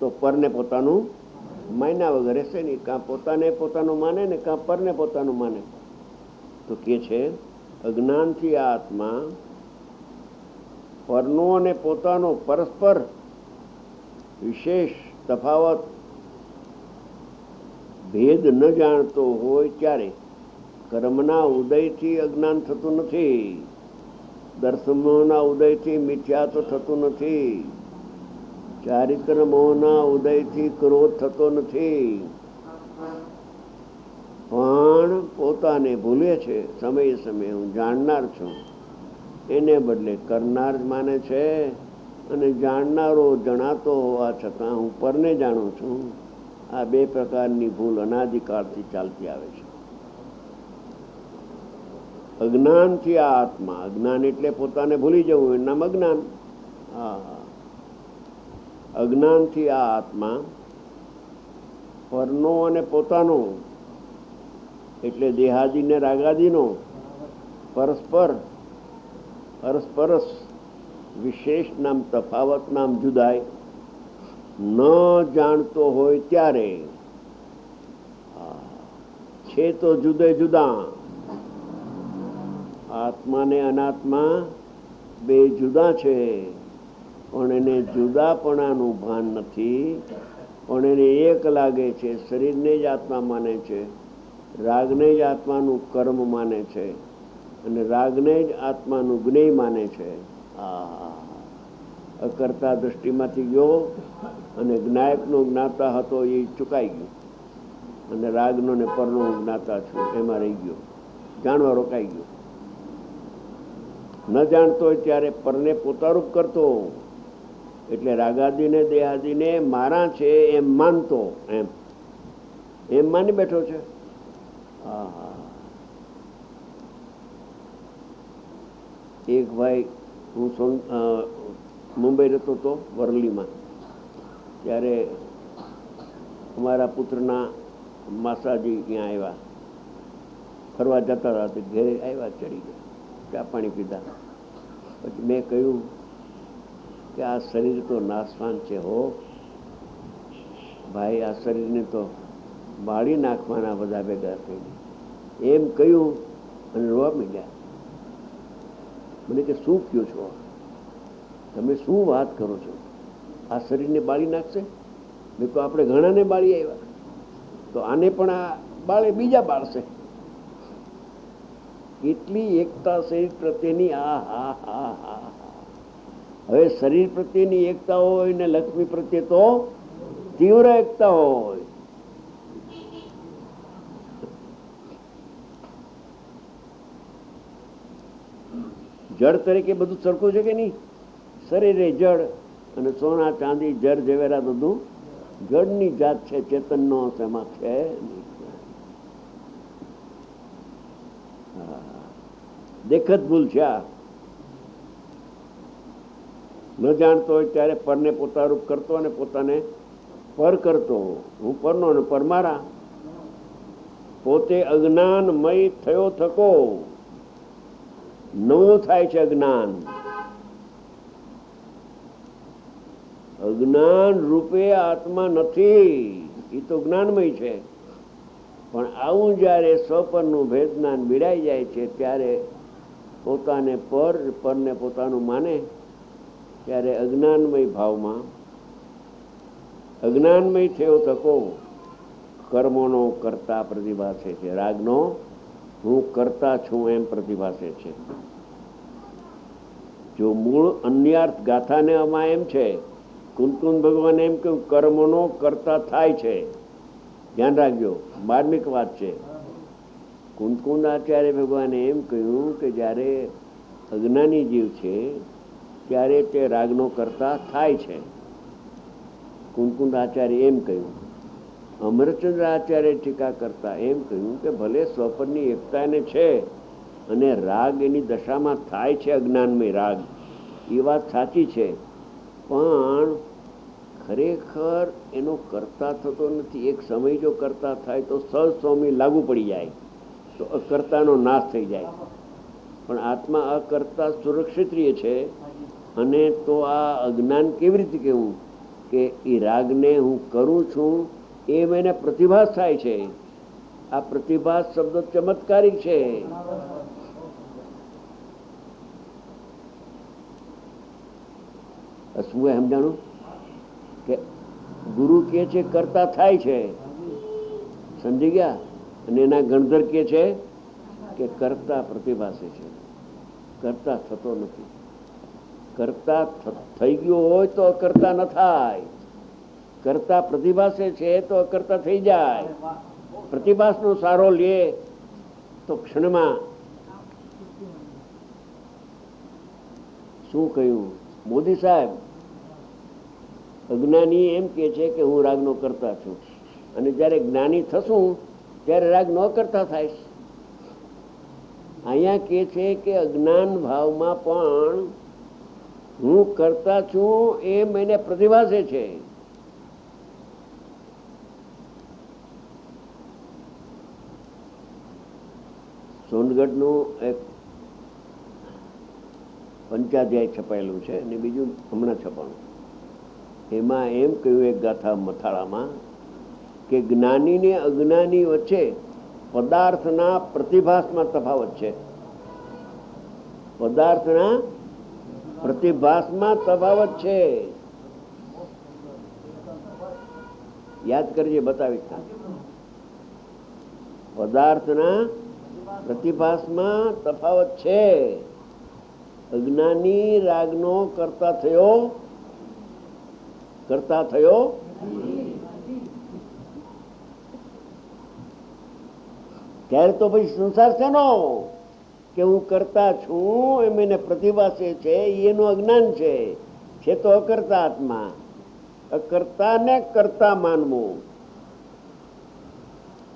તો પરને પોતાનું માન્યા વગર રહેશે નહીં. કાં પોતાને પોતાનું માને ને કાં પરને પોતાનું માને. તો કે છે અજ્ઞાનથી આ આત્મા પરનો અને પોતાનો પરસ્પર વિશેષ તફાવત ભેદ ન જાણતો હોય ત્યારે કર્મના ઉદયથી અજ્ઞાન થતું નથી, દર્શનોના ઉદયથી મિથ્યા તો થતું નથી, ચારિત્ર મોહના ઉદયથી ક્રોધ થતો નથી, પણ પોતાને ભૂલે છે. સમયે સમયે હું જાણનાર છું એને બદલે કરનાર જ માને છે, અને જાણનારો જણાતો હોવા છતાં હું પરને જાણું છું. આ બે પ્રકારની ભૂલ અનાદિકાળથી ચાલતી આવે છે. અજ્ઞાનથી આ આત્મા, અજ્ઞાન એટલે પોતાને ભૂલી જવું, એનું નામ અજ્ઞાન. હા, અજ્ઞાનથી આ આત્મા પરનો અને પોતાનો એટલે દેહાદી ને રાગાદીનો પરસ્પર અરસપરસ વિશેષ નામ તફાવત નામ જુદાય ન જાણતો હોય ત્યારે છે તો જુદે જુદા. આત્મા ને અનાત્મા બે જુદા છે, પણ એને જુદાપણાનું ભાન નથી, પણ એને એક લાગે છે. શરીરને જ આત્મા માને છે, રાગને જ આત્માનું કર્મ માને છે, અને રાગને જ આત્માનું જ્ઞેય માને છે. અકર્તા દૃષ્ટિમાંથી ગયો અને જ્ઞાયકનો જ્ઞાતા હતો એ ચૂકાઈ ગયો, અને રાગનો ને પરનો જ્ઞાતા છું એમાં રહી ગયો, જાણવા રોકાઈ ગયો. ન જાણતો હોય ત્યારે પરને પોતારૂપ કરતો, એટલે રાગાદીને દેહાદીને મારા છે એમ માનતો, એમ માની બેઠો છે. એક ભાઈ, હું મુંબઈ રહેતો હતો વરલીમાં, ત્યારે અમારા પુત્રના માસાજી ત્યાં આવ્યા, ફરવા જતા હતા, ઘેરે આવ્યા, ચડી ગયા, ચા પાણી પીધા. પછી મેં કહ્યું કે આ શરીર તો નાશવાન છે હો ભાઈ, આ શરીરને તો બાળી નાખવાના બધા ભેગા થઈને, એમ કહ્યું અને રોવા માંડ્યા. મને કે શું કહો છો તમે, શું વાત કરો છો, આ શરીરને બાળી નાખશે? મેં તો આપણે ઘણાને બાળી આવ્યા, તો આને પણ આ બાળે, બીજા બાળશે. કેટલી એકતા શરીર પ્રત્યેની! આ હા હા હા. હવે શરીર પ્રત્યેની એકતા હોય ને લક્ષ્મી પ્રત્યે તો તીવ્ર એકતા હોય. જળ તરીકે બધું સરખું છે કે નહીં? શરીરે જળ અને સોના ચાંદી જળ ઝવેરા બધું જળની જાત છે, ચેતનનો તેમાં છે. દેખત ભૂલ છે આ. ન જાણતો હોય ત્યારે પરને પોતારૂપ કરતો અને પોતાને પર કરતો. હું પરનો અને પર મારા. પોતે અજ્ઞાનમય થયો થકો નવું થાય છે અજ્ઞાન. અજ્ઞાન રૂપે આત્મા નથી, એ તો જ્ઞાનમય છે. પણ આવું જયારે સ્વપરનું ભેદ જ્ઞાન બીડાઈ જાય છે ત્યારે પોતાને પરને પોતાનું માને, ત્યારે અજ્ઞાનમય ભાવમાં અજ્ઞાનમય થયો થકો કર્મોનો કરતા પ્રતિભાસે છે. રાગનો હું કરતા છું એમ પ્રતિભાસે છે. જો મૂળ અન્યાર્થ ગાથાને આમાં એમ છે, કુંતકુંત ભગવાન એમ કહ્યું કર્મોનો કરતા થાય છે. ધ્યાન રાખજો, માર્મિક વાત છે. કુંતકુંદ આચાર્ય ભગવાને એમ કહ્યું કે જ્યારે અજ્ઞાની જીવ છે ત્યારે તે રાગનો કરતા થાય છે. કુંતકુંદ આચાર્ય એમ કહ્યું. અમરચંદ્ર આચાર્ય ટીકા કરતા એમ કહ્યું કે ભલે સ્વપરની એકતા એને છે અને રાગ એની દશામાં થાય છે, અજ્ઞાનમય રાગ, એ વાત સાચી છે, પણ ખરેખર એનો કરતા થતો નથી. એક સમય જો કરતા થાય તો સહજ સ્વામી લાગુ પડી જાય તો અકર્તાનો નાશ થઈ જાય. પણ આત્મા અકર્તા સુરક્ષિત રહે છે. અને તો આ અજ્ઞાન કેવી રીતે કહેવું કે એ રાગને હું કરું છું એમ એને પ્રતિભાસ થાય છે. આ પ્રતિભાસ શબ્દ ચમત્કારિક છે. શું સમજાણું કે ગુરુ કે છે કરતા થાય છે, સમજી ગયા? અને એના ગણધર કે છે કે કરતા પ્રતિભાસે છે, કરતા થતો નથી. કરતા થઈ ગયો હોય તો અકર્તા ન થાય, કરતા પ્રતિભાસે છે તો અકર્તા થઈ જાય. પ્રતિભાસનો સારો લે તો ક્ષણમાં શું કહ્યું મોદી સાહેબ? અજ્ઞાની એમ કે છે કે હું રાગનો કરતા છું, અને જ્યારે જ્ઞાની થશું ત્યારે રાગ ન કરતા થાય. અહીંયા કે છે કે અજ્ઞાન ભાવમાં પણ હું કરતા છું એમ એને પ્રતિભાસે છે. સોનગઢનું એક પંચાધ્યાય છપાયેલું છે અને બીજું હમણાં છપાણું. એમાં એમ કહ્યું એક ગાથા મથાળામાં કે જ્ઞાની ને અજ્ઞાની વચ્ચે પદાર્થના પ્રતિભાસમાં તફાવત છે. પદાર્થના પ્રતિભાસમાં તફાવત છે. યાદ કરજે, બતાવીશ. પદાર્થના પ્રતિભાસમાં તફાવત છે. અજ્ઞાની રાગનો કરતા થયો ત્યારે તો પછી સંસાર છે નો કે હું કરતા છું એમ એને પ્રતિભાસે છે, એનું અજ્ઞાન છે તો અકર્તા આત્મા. અકર્તા ને કરતા માનવું,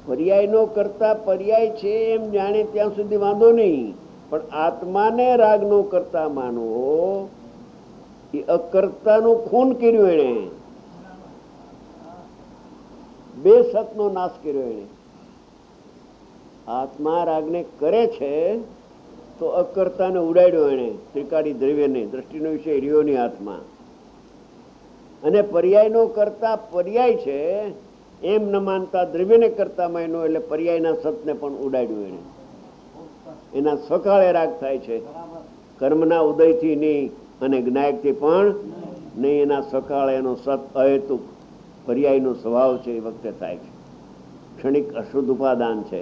પર્યાય નો કરતા પર્યાય છે એમ જાણે ત્યાં સુધી વાંધો નહીં, પણ આત્માને રાગ નો કરતા માનવો એ અકર્તાનું ખૂન કર્યું. એને બે સતનો નાશ કર્યો. એને આત્મા રાગને કરે છે તો અકર્તાને ઉડાડ્યો. એને ત્રિકાળી દ્રવ્યને દ્રષ્ટિનો વિષય રહ્યો નહીં આત્મા. અને પર્યાયનો કરતા પર્યાય છે એમ ન માનતા દ્રવ્યને કરતા માન્યો એટલે પર્યાયના સતને પણ ઉડાડ્યું. એને એના સકાળે રાગ થાય છે, કર્મના ઉદયથી નહીં અને જ્ઞાયકથી પણ નહીં. એના સકાળે એનો સત અહેતુક પર્યાયનો સ્વભાવ છે એ વખતે થાય છે. ક્ષણિક અશુદ્ધ ઉપાદાન છે.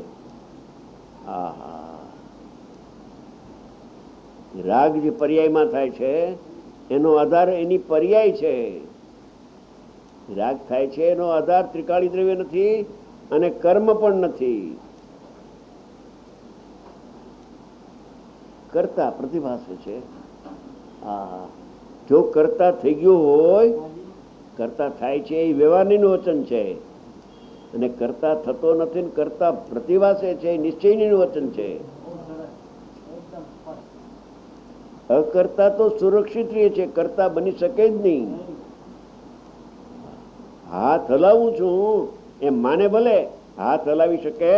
રાગ જે પર્યાયમાં થાય છે એનો આધાર એની પર્યાય છે. રાગ થાય છે એનો આધાર ત્રિકાળી દ્રવ્ય નથી અને કર્મ પણ નથી. કરતા પ્રતિભાસે છે. જો કરતા થઈ ગયો હોય, કરતા થાય છે એ વ્યવહારનું વચન છે, અને કરતા થતો નથી ને કરતા પ્રતિભાસે છે નિશ્ચયનું વચન છે. અકર્તા તો સુરક્ષિત રહે છે, કરતા બની શકે જ નહીં. હાથ હલાવું છું એમ માને ભલે, હાથ હલાવી શકે.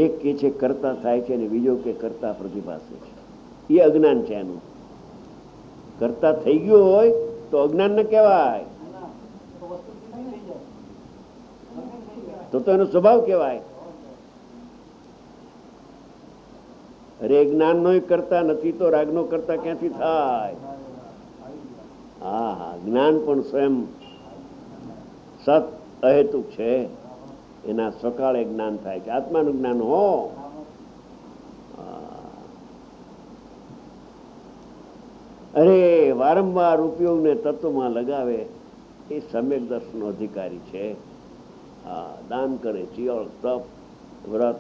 એક કે છે કરતા થાય છે અને બીજો કે કરતા પ્રતિભાસે છે. એ અજ્ઞાન છે. એનું કરતા થઈ ગયો હોય તો અજ્ઞાન ન કહેવાય, તો એનો સ્વભાવ કહેવાય. અરે જ્ઞાન નો કરતા નથી તો રાગ નો કરતા ક્યાંથી થાય? જ્ઞાન પણ સ્વયં સત અહેતુક છે, એના સકાળે જ્ઞાન થાય છે. આત્માનું જ્ઞાન હો. અરે વારંવાર ઉપયોગને તત્વમાં લગાવે એ સમ્યક દર્શનનો અધિકારી છે. દાન કરે, ચિયળ, તપ, વ્રત,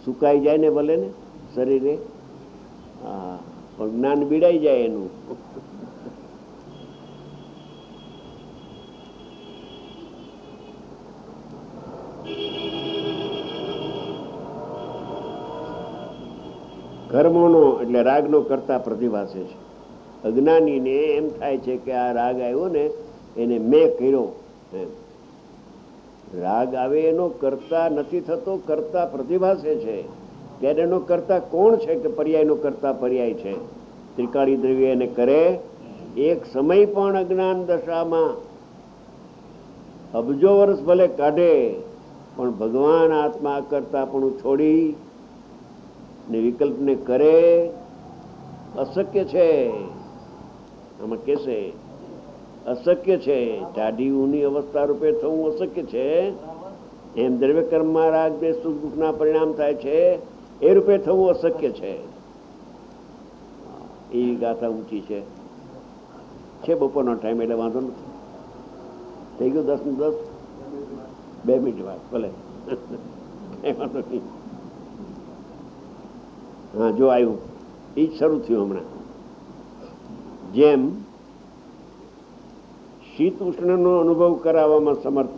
સુકાઈ જાય ને ભલે ને શરીરે, પણ જ્ઞાન બીડાઈ જાય એનું. કર્મોનો એટલે રાગનો કરતા પ્રતિભાસે છે. અજ્ઞાનીને એમ થાય છે કે આ રાગ આવ્યો ને એને મેં કર્યો. રાગ આવે એનો કરતા નથી થતો, કરતા પ્રતિભાસે છે. ત્યારે એનો કરતા કોણ છે કે પર્યાયનો કરતા પર્યાય છે? ત્રિકાળી દ્રવ્ય એને કરે. એક સમય પણ અજ્ઞાન દશામાં અબજો વર્ષ ભલે કાઢે, પણ ભગવાન આત્મા કરતા પણ છોડી ને વિકલ્પને કરે, અશક્ય છે. આમાં કેસે અશક્ય છે. ટાઢી ઊની અવસ્થા રૂપે થવું અશક્ય છે. એમ દ્રવ્ય કર્મમાં રાગ દ્વેષ સુખ દુઃખના પરિણામ થાય છે, એ રૂપે થવું અશક્ય છે. એવી ગાથા ઊંચી છે. બપોરનો ટાઈમ એટલે વાંધો નથી. થઈ ગયું 10 ને 10, 2 મિનિટ વાત ભલે. વાંધો નહીં. હા, જો આવ્યું એ જ શરૂ થયું હમણાં. જેમ શીત ઉષ્ણનો અનુભવ કરાવવામાં સમર્થ,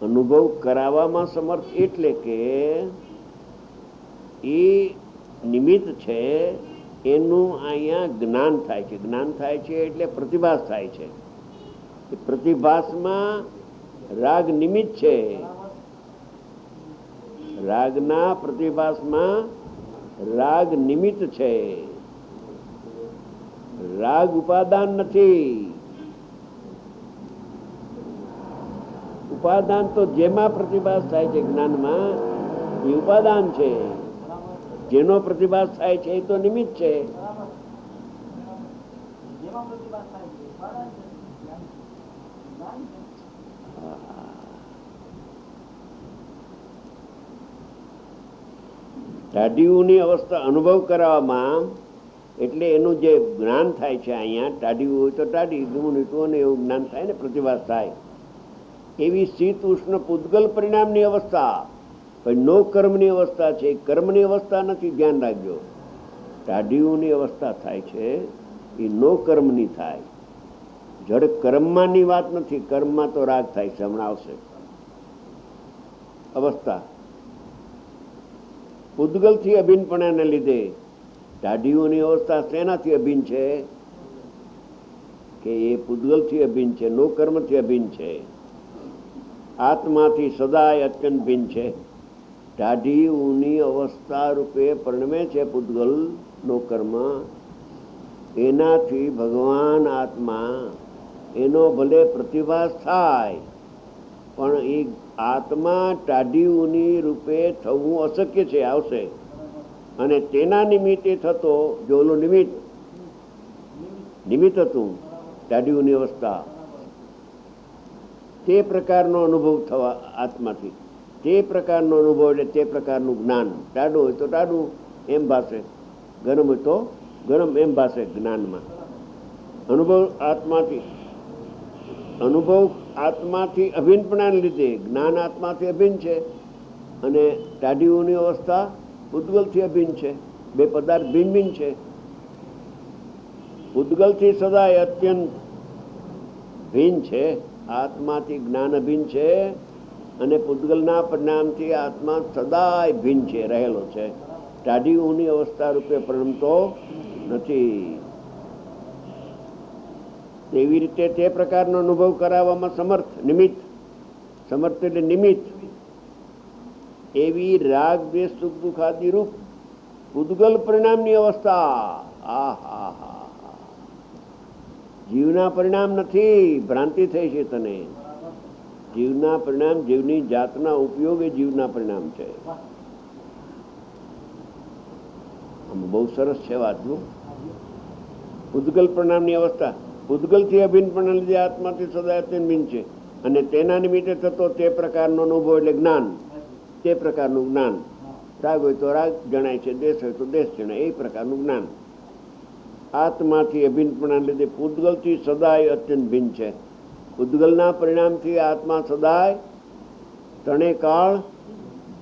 અનુભવ કરાવવામાં સમર્થ એટલે કે એ નિમિત્ત છે, એનું અહીંયા જ્ઞાન થાય છે. જ્ઞાન થાય છે એટલે પ્રતિભાસ થાય છે. પ્રતિભાસમાં રાગ નિમિત્ત છે. રાગના પ્રતિભાસમાં રાગ નિમિત્ત છે. રાગ ઉપાદાન નથી. ઉપાદાન તો જેમાં પ્રતિભાસ થાય છે જ્ઞાનમાં એ ઉપાદાન છે. જેનો પ્રતિભાસ થાય છે એ તો નિમિત્ત છે. ટાઢીઓની અવસ્થા અનુભવ કરાવવામાં એટલે એનું જે જ્ઞાન થાય છે અહીંયા, ટાઢી હોય તો ટાઢી, ગુણ એવું જ્ઞાન થાય ને, પ્રતિભાસ થાય. એવી શીત ઉષ્ણ પૂતગલ પરિણામની અવસ્થા પણ નો કર્મની અવસ્થા છે. કર્મની અવસ્થા નથી, ધ્યાન રાખજો. ટાઢીઓની અવસ્થા થાય છે એ નો કર્મની થાય. જડ કર્મમાંની વાત નથી. કર્મમાં તો રાગ થાય છે, હમણાં આવશે. અવસ્થા પૂતગલથી અભિન્નપણાને લીધે ટાઢીઓની અવસ્થા શેનાથી અભિન્ન છે? કે એ પૂતગલથી અભિન્ન છે, નો કર્મથી અભિન્ન છે. આત્માથી સદાય અત્યંત ભિન્ન છે. ટાઢી ઊની અવસ્થા રૂપે પરિણમે છે પૂતગલ, નો કર્મ. એનાથી ભગવાન આત્મા એનો ભલે પ્રતિભાસ થાય, પણ એ આત્મા ટાઢી ઊની રૂપે થવું અશક્ય છે, આવશે. અને તેના નિમિત્તે થતો જો ઓલું નિમિત્ત હતું ટાઢી ઊની અવસ્થા, તે પ્રકારનો અનુભવ થવા આત્માથી, તે પ્રકારનો અનુભવ એટલે તે પ્રકારનું જ્ઞાન. ટાઢું હોય તો ટાઢું એમ ભાષે, ગરમ હોય તો ગરમ એમ ભાષે જ્ઞાનમાં. અનુભવ આત્માથી અભિન્નપણાને લીધે જ્ઞાન આત્માથી અભિન્ન છે, અને ટાઢીઓની અવસ્થા પૂતગલથી અભિન્ન છે. બે પદાર્થ ભિન્ન ભિન્ન છે. પૂતગલથી સદાય અત્યંત ભિન્ન છે. આત્માથી જ્ઞાન અભિન્ન છે, અને પૂતગલના પરિણામથી આત્મા સદાય ભિન્ન છે, રહેલો છે. ટાઢી ઊની અવસ્થા રૂપે પરિણમતો નથી. તેવી રીતે તે પ્રકારનો અનુભવ કરાવવામાં સમર્થ, નિમિત્ત. સમર્થ એટલે નિમિત્ત. એવી રાગ દ્વેષ સુખ દુઃખ આદિ રૂપ પૂતગલ પરિણામની અવસ્થા. જીવના પરિણામ નથી, ભ્રાંતિ થઈ છે તને. જીવના પરિણામ, જીવની જાતના ઉપયોગ એ જીવના પરિણામ છે. બહુ સરસ છે વાત. પૂતગલ પરિણામની અવસ્થા પૂતગલથી અભિન્નપણા લીધે આત્માથી સદાય ભિન્ન છે, અને તેના નિમિત્તે થતો તે પ્રકારનો અનુભવ એટલે જ્ઞાન. તે પ્રકારનું જ્ઞાન. રાગ હોય તો રાગ જણાય છે, દેશ હોય તો દેશ જણાય, એ પ્રકારનું જ્ઞાન. આત્માથી અભિન્નપણા લીધે પૂતગલથી સદાય અત્યંત ભિન્ન છે. પૂતગલના પરિણામથી આત્મા સદાય ત્રણે કાળ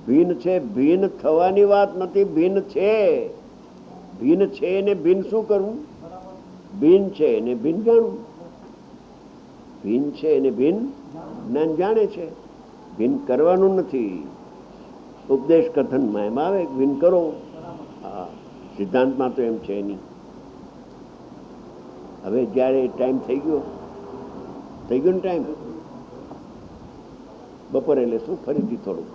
ભિન્ન છે. ભિન્ન થવાની વાત નથી, ભિન્ન છે. ભિન્ન છે ને ભિન્ન શું કરવું? ભિન્ન છે ને ભિન્ન જાણવું. ભિન્ન છે ને ભિન્ન જ્ઞાન જાણે છે. ભિન્ન કરવાનું નથી. ઉપદેશ કથનમાં એમ આવે ભિન્ન કરો. હા, સિદ્ધાંતમાં તો એમ છે નહીં. હવે જ્યારે ટાઈમ થઈ ગયો ને ટાઈમ, બપોરે લેશું ફરીથી થોડુંક.